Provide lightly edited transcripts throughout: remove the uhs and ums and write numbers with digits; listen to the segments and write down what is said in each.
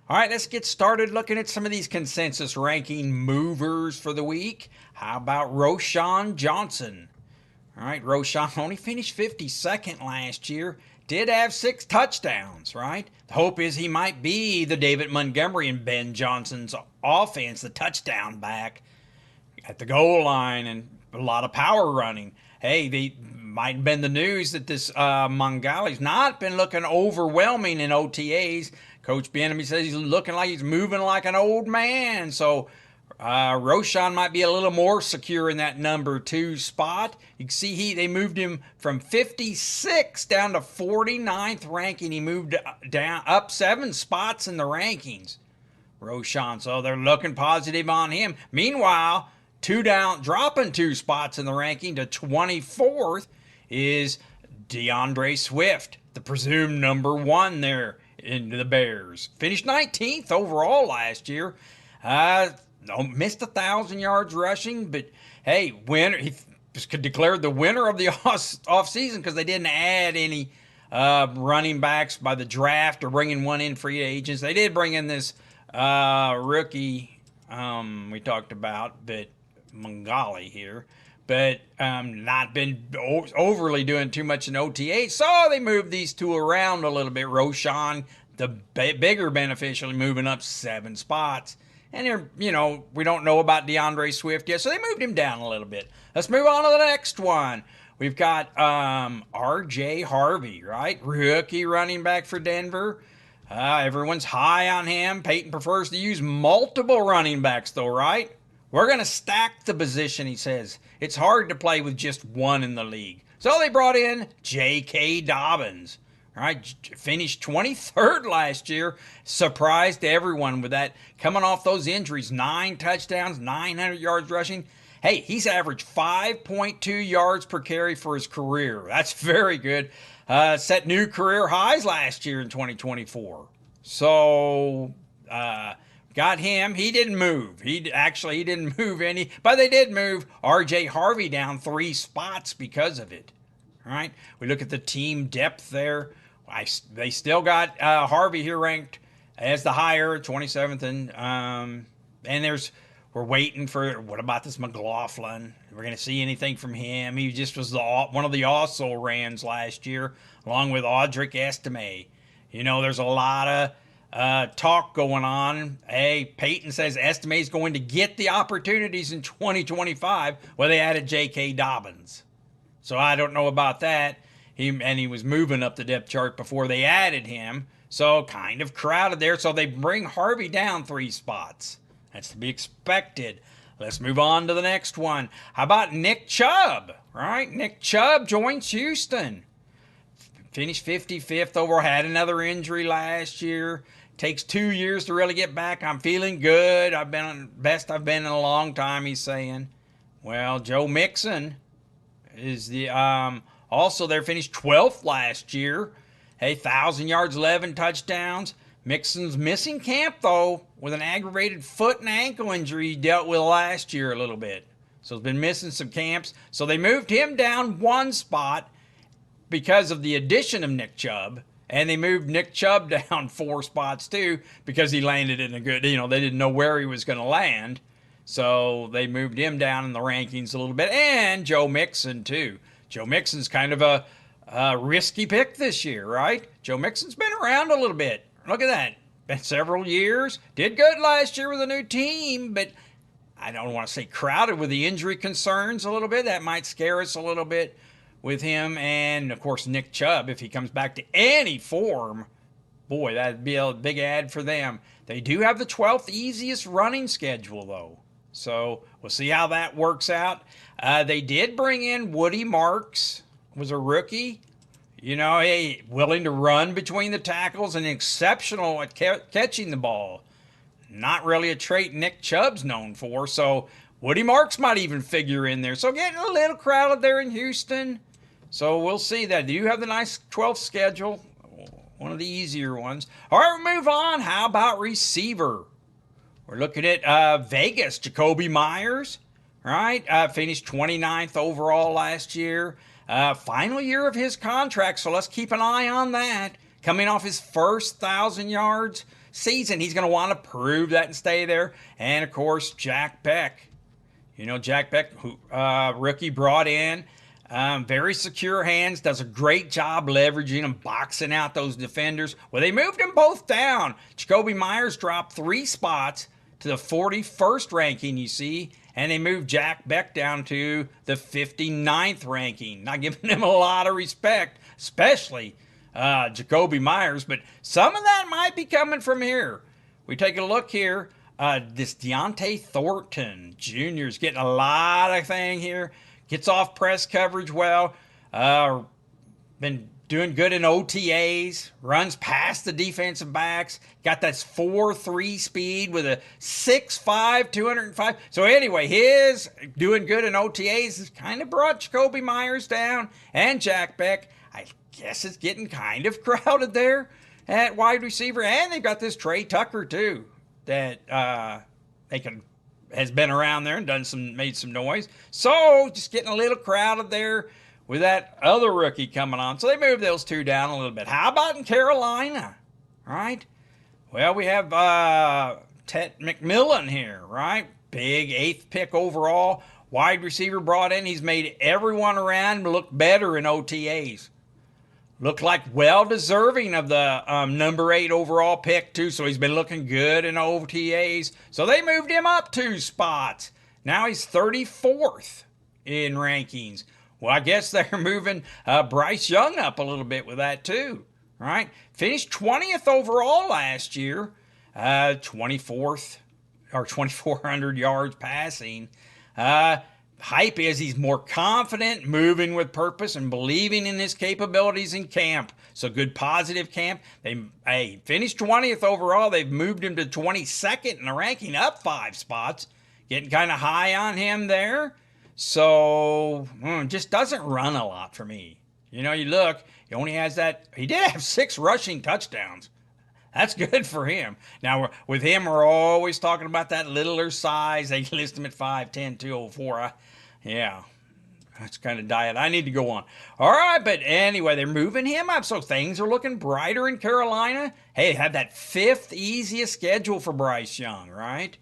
All right, let's get started looking at some of these consensus ranking movers for the week. How about Roschon Johnson? All right, Roschon only finished 52nd last year. Did have 6 touchdowns, right? The hope is he might be the David Montgomery and Ben Johnson's offense, the touchdown back at the goal line and a lot of power running. Hey, they might have been the news that this Mongali's not been looking overwhelming in OTAs. Coach Bieniemy says he's looking like he's moving like an old man. So Roschon might be a little more secure in that number 2 spot. You can see they moved him from 56 down to 49th ranking. He moved down up 7 spots in the rankings. Roschon, so they're looking positive on him. Meanwhile, dropping 2 spots in the ranking to 24th is DeAndre Swift, the presumed number 1 there in the Bears. Finished 19th overall last year. Missed 1,000 yards rushing, but hey, he declared the winner of the offseason because they didn't add any running backs by the draft or bringing one in free agents. They did bring in this rookie we talked about, but Mongali here, but not been overly doing too much in OTA. So they moved these 2 around a little bit. Roschon, the bigger beneficial, moving up 7 spots. And we don't know about DeAndre Swift yet, so they moved him down a little bit. Let's move on to the next one. We've got R.J. Harvey, right? Rookie running back for Denver. Everyone's high on him. Peyton prefers to use multiple running backs, though, right? We're going to stack the position, he says. It's hard to play with just one in the league. So they brought in J.K. Dobbins. All right, finished 23rd last year. Surprised everyone with that. Coming off those injuries, 9 touchdowns, 900 yards rushing. Hey, he's averaged 5.2 yards per carry for his career. That's very good. Set new career highs last year in 2024. So, got him. He didn't move. He didn't move any, but they did move R.J. Harvey down 3 spots because of it. All right, we look at the team depth there. They still got Harvey here ranked as the higher, 27th, and we're waiting for, what about this McLaughlin? We're going to see anything from him. He just was one of the also rans last year, along with Audric Estime. There's a lot of talk going on. Hey, Peyton says Estime is going to get the opportunities in 2025. Well, they added J.K. Dobbins. So I don't know about that. He was moving up the depth chart before they added him. So kind of crowded there. So they bring Harvey down 3 spots. That's to be expected. Let's move on to the next one. How about Nick Chubb? Right? Nick Chubb joins Houston. Finished 55th overall. Had another injury last year. Takes 2 years to really get back. I'm feeling good. Best I've been in a long time, he's saying. Well, Joe Mixon is the also there, finished 12th last year. Hey, 1,000 yards, 11 touchdowns. Mixon's missing camp, though, with an aggravated foot and ankle injury he dealt with last year a little bit. So he's been missing some camps. So they moved him down 1 spot because of the addition of Nick Chubb. And they moved Nick Chubb down 4 spots, too, because he landed in a good, they didn't know where he was going to land. So they moved him down in the rankings a little bit. And Joe Mixon, too. Joe Mixon's kind of a risky pick this year, right? Joe Mixon's been around a little bit. Look at that. Been several years. Did good last year with a new team, but I don't want to say crowded with the injury concerns a little bit. That might scare us a little bit with him. And, of course, Nick Chubb, if he comes back to any form, boy, that'd be a big add for them. They do have the 12th easiest running schedule, though. So we'll see how that works out. They did bring in Woody Marks, was a rookie. Willing to run between the tackles and exceptional at catching the ball. Not really a trait Nick Chubb's known for. So Woody Marks might even figure in there. So getting a little crowded there in Houston. So we'll see that. Do you have the nice 12th schedule? One of the easier ones. All right, we'll move on. How about receiver? We're looking at Vegas, Jacoby Myers, right? Finished 29th overall last year. Final year of his contract, so let's keep an eye on that. coming off his first 1,000 yards season. He's going to want to prove that and stay there. And of course, Jack Beck. You know, Jack Beck, who rookie brought in, very secure hands, does a great job leveraging them, boxing out those defenders. Well, they moved them both down. Jakobi Meyers dropped 3 spots to the 41st ranking, you see, and they moved Jack Beck down to the 59th ranking. Not giving him a lot of respect, especially Jakobi Meyers, but some of that might be coming from here. We take a look here. This Deontay Thornton Jr. is getting a lot of thing here. Gets off press coverage well. Been doing good in OTAs. Runs past the defensive backs. Got that 4.3 speed with a 6.5, 205. So anyway, his doing good in OTAs has kind of brought Jakobi Meyers down and Jack Beck. I guess it's getting kind of crowded there at wide receiver. And they've got this Trey Tucker too, that has been around there and made some noise. So just getting a little crowded there with that other rookie coming on. So they moved those 2 down a little bit. How about in Carolina? Right? Well, we have Ted McMillan here, right? Big 8th pick overall. Wide receiver brought in. He's made everyone around look better in OTAs. Looked like well-deserving of the number 8 overall pick, too, so he's been looking good in OTAs. So they moved him up 2 spots. Now he's 34th in rankings. Well, I guess they're moving Bryce Young up a little bit with that, too, right? Finished 20th overall last year, 24th, or 2,400 yards passing. Hype is he's more confident, moving with purpose, and believing in his capabilities in camp. So good positive camp. They finished 20th overall. They've moved him to 22nd in the ranking, up 5 spots. Getting kind of high on him there. So just doesn't run a lot for me. You know, you look, he only has that. He did have 6 rushing touchdowns. That's good for him. Now, with him, we're always talking about that littler size. They list him at 5'10", 204. Yeah, that's kind of diet I need to go on. All right, but anyway, they're moving him up, so things are looking brighter in Carolina. Hey, they have that 5th easiest schedule for Bryce Young, right?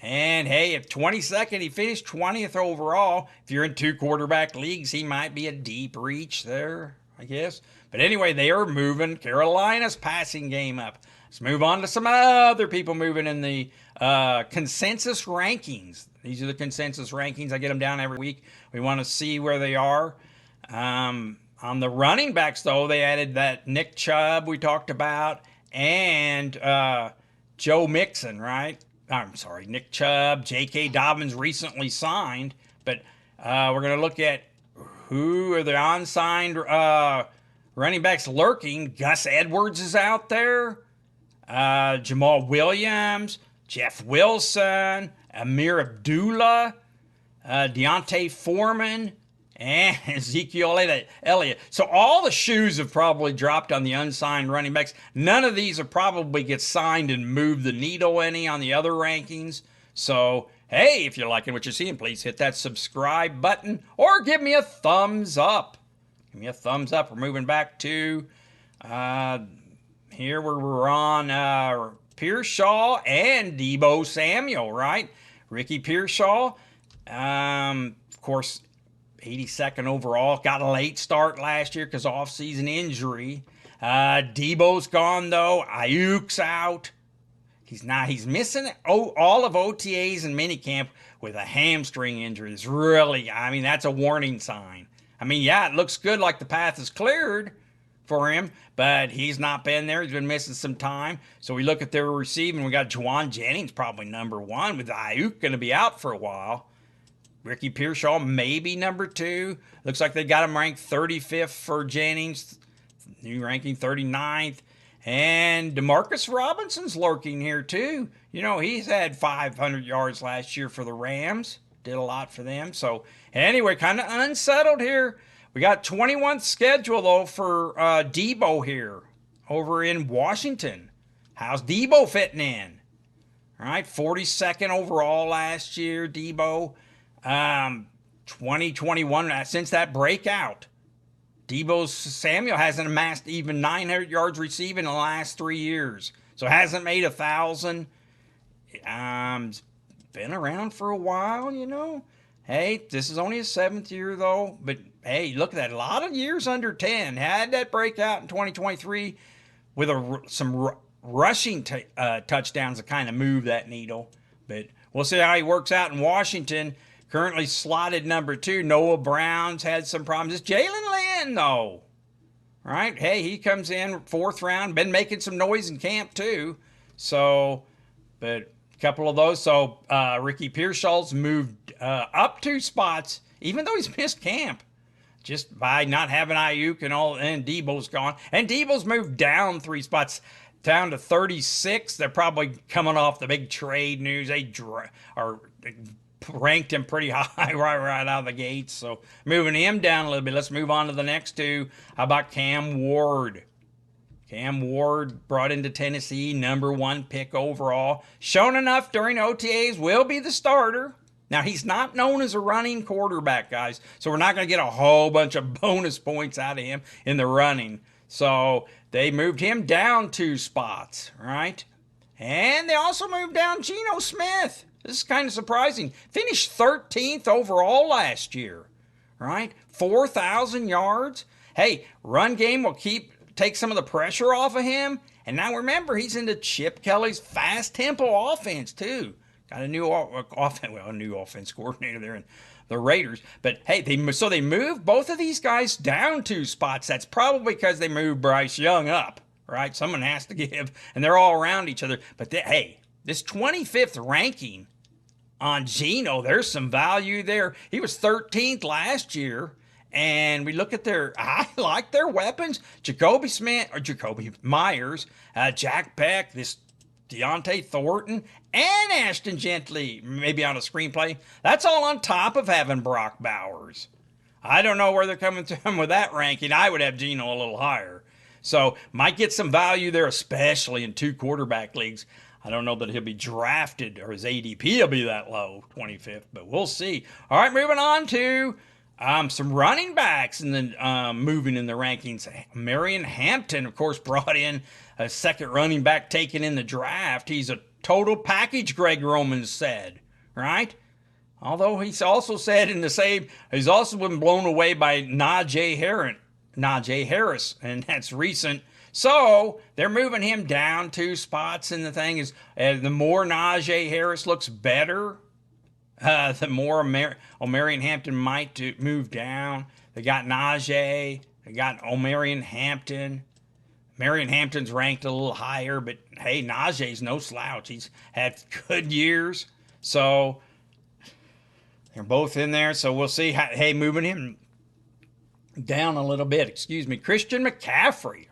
And hey, if 22nd, he finished 20th overall. If you're in 2 quarterback leagues, he might be a deep reach there, I guess. But anyway, they are moving Carolina's passing game up. Let's move on to some other people moving in the consensus rankings. These are the consensus rankings. I get them down every week. We want to see where they are. On the running backs, though, they added that Nick Chubb we talked about and Joe Mixon, right? I'm sorry, Nick Chubb. J.K. Dobbins recently signed. But we're going to look at who are the unsigned running backs lurking. Gus Edwards is out there. Jamal Williams, Jeff Wilson, Amir Abdullah, Deontay Foreman, and Ezekiel Elliott. So all the shoes have probably dropped on the unsigned running backs. None of these will probably get signed and move the needle any on the other rankings. So, hey, if you're liking what you're seeing, please hit that subscribe button or give me a thumbs up. Give me a thumbs up. We're moving back to here where we're on Pearsall and Deebo Samuel, right? Ricky Pearsall, of course, 82nd overall. Got a late start last year because of off-season injury. Deebo's gone, though. Ayuk's out. He's missing all of OTAs and minicamp with a hamstring injury. It's really, that's a warning sign. Yeah, it looks good like the path is cleared for him, but he's not been there. He's been missing some time. So we look at their receiving. We got Juwan Jennings probably number 1 with Ayuk going to be out for a while. Ricky Pearsall maybe number 2. Looks like they got him ranked 35th for Jennings. New ranking 39th. And Demarcus Robinson's lurking here too. You know, he's had 500 yards last year for the Rams. Did a lot for them. So anyway, kind of unsettled here. We got 21th schedule, though, for Deebo here over in Washington. How's Deebo fitting in? All right, 42nd overall last year, Deebo. 2021, since that breakout. Deebo Samuel hasn't amassed even 900 yards receiving in the last 3 years. So hasn't made 1,000. Been around for a while, you know. Hey, this is only his 7th year, though. But, hey, look at that. A lot of years under 10. Had that breakout in 2023 with some rushing touchdowns to kind of move that needle. But we'll see how he works out in Washington. Currently slotted number 2. Noah Brown's had some problems. It's Jalen Lynn, though. Right? Hey, he comes in 4th round. Been making some noise in camp, too. So, but a couple of those. So, Ricky Pearsall's moved up 2 spots, even though he's missed camp. Just by not having Ayuk and Deebo's gone. And Deebo's moved down 3 spots, down to 36. They're probably coming off the big trade news. They are ranked him pretty high right out of the gates. So moving him down a little bit. Let's move on to the next 2. How about Cam Ward? Cam Ward brought into Tennessee, number 1 pick overall. Shown enough during OTAs, will be the starter. Now, he's not known as a running quarterback, guys, so we're not going to get a whole bunch of bonus points out of him in the running. So they moved him down 2 spots, right? And they also moved down Geno Smith. This is kind of surprising. Finished 13th overall last year, right? 4,000 yards. Hey, run game will take some of the pressure off of him. And now remember, he's into Chip Kelly's fast tempo offense too. Got a new offense coordinator there in the Raiders. But hey, they moved both of these guys down 2 spots. That's probably because they moved Bryce Young up, right? Someone has to give, and they're all around each other. But hey, this 25th ranking on Geno, there's some value there. He was 13th last year. And we look at I like their weapons. Jacoby Myers, Jack Beck, this Deontay Thornton, and Ashton Gentry, maybe on a screenplay. That's all on top of having Brock Bowers. I don't know where they're coming from with that ranking. I would have Geno a little higher. So might get some value there, especially in 2 quarterback leagues. I don't know that he'll be drafted or his ADP will be that low, 25th, but we'll see. All right, moving on to some running backs and then moving in the rankings. Marion Hampton, of course, brought in a second running back taken in the draft. He's a total package, Greg Roman said, right? Although he's also said he's also been blown away by Najee Harris, and that's recent. So they're moving him down 2 spots, and the thing is, the more Najee Harris looks better, the more O'Marion Hampton might move down. They got Najee, they got O'Marion Hampton. Marion Hampton's ranked a little higher, but hey, Najee's no slouch. He's had good years, so they're both in there. So we'll see. Moving him down a little bit. Christian McCaffrey.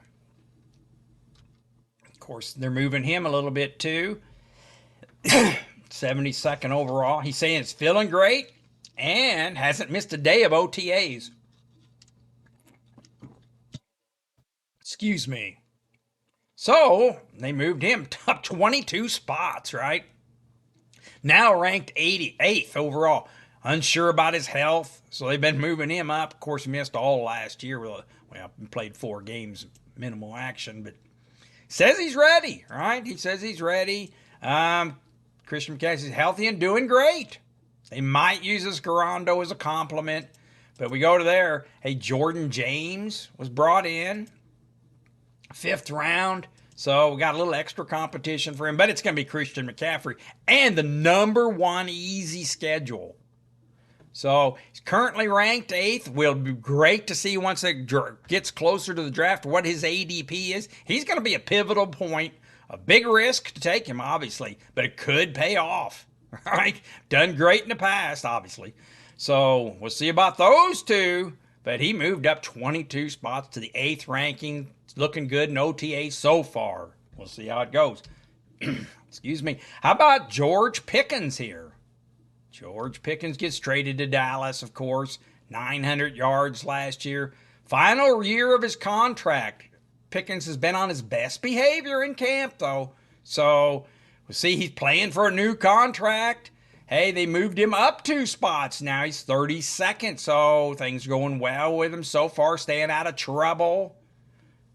Of course, they're moving him a little bit too. 72nd overall. He's saying it's feeling great and hasn't missed a day of OTAs. So they moved him top 22 spots, right? Now ranked 88th overall. Unsure about his health, so they've been moving him up. Of course, he missed all last year. Well, played 4 games, minimal action, but says he's ready, right? He says he's ready. Christian McCaffrey's healthy and doing great. They might use Escarando as a compliment, but we go to there. Hey, Jordan James was brought in 5th round, so we got a little extra competition for him, but it's going to be Christian McCaffrey and the number 1 easy schedule. So he's currently ranked 8th. Will be great to see once it gets closer to the draft what his ADP is. He's going to be a pivotal point. A big risk to take him, obviously, but it could pay off, right? Done great in the past, obviously. So we'll see about those 2, but he moved up 22 spots to the 8th ranking. It's looking good in OTA so far. We'll see how it goes. How about George Pickens here? George Pickens gets traded to Dallas, of course. 900 yards last year. Final year of his contract. Pickens has been on his best behavior in camp, though. So we'll see. He's playing for a new contract. Hey, they moved him up 2 spots. Now he's 32nd, so things are going well with him so far, staying out of trouble.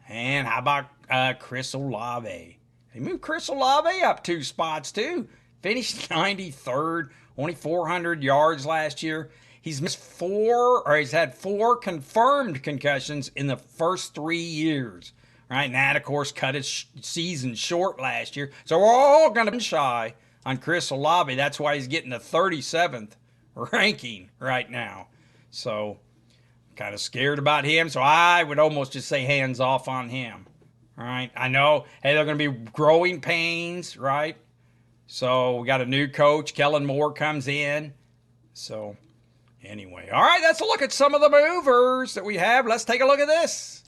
And how about Chris Olave? They moved Chris Olave up 2 spots too. Finished 93rd, only 400 yards last year. He's he's had 4 confirmed concussions in the first 3 years. Right, and that, of course, cut his season short last year. So we're all going to be shy on Chris Olave. That's why he's getting the 37th ranking right now. So kind of scared about him. So I would almost just say hands off on him. All right. I know, hey, they're going to be growing pains, right? So we got a new coach. Kellen Moore comes in. So anyway, all right, let's look at some of the movers that we have. Let's take a look at this.